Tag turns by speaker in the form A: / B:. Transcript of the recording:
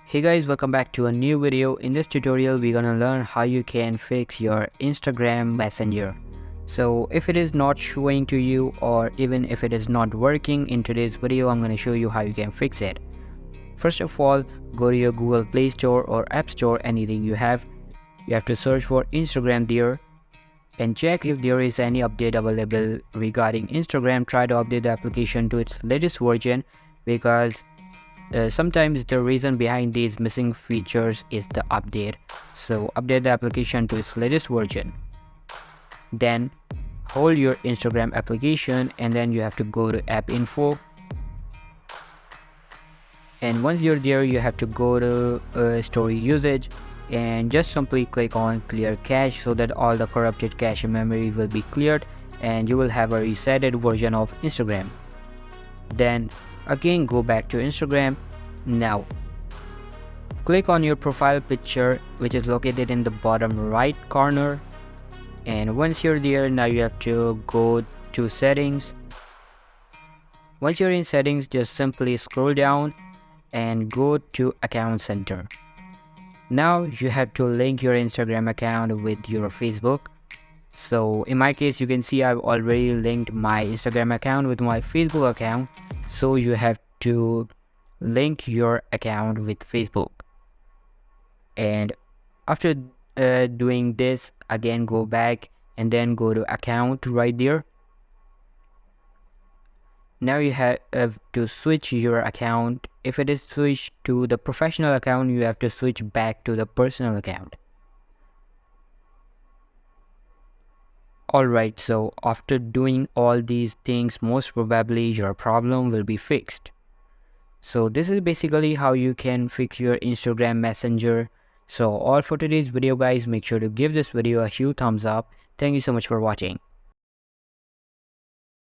A: Hey guys, welcome back to a new video. In this tutorial we're gonna learn how you can fix your Instagram Messenger. So if it is not showing to you, or even if it is not working in today's video, I'm gonna show you how you can fix it. First of all, go to your Google Play Store or App Store, anything you have. You have to search for Instagram there and check if there is any update available regarding Instagram. Try to update the application to its latest version, because sometimes the reason behind these missing features is the update. So update the application to its latest version. Then hold your Instagram application and then you have to go to app info. And once you're there, you have to go to story usage and just simply click on clear cache, so that all the corrupted cache memory will be cleared and you will have a resetted version of Instagram. Then again go back to Instagram. Now click on your profile picture, which is located in the bottom right corner, and once you're there, now you have to go to settings. Once you're in settings, just simply scroll down and go to account center. Now you have to link your Instagram account with your Facebook. So in my case, you can see I've already linked my Instagram account with my Facebook account. So you have to link your account with Facebook. And after doing this, again go back and then go to account right there. Now you have to switch your account. If it is switched to the professional account, you have to switch back to the personal account. Alright, so after doing all these things, most probably your problem will be fixed. So this is basically how you can fix your Instagram Messenger. So all for today's video guys, make sure to give this video a huge thumbs up. Thank you so much for watching.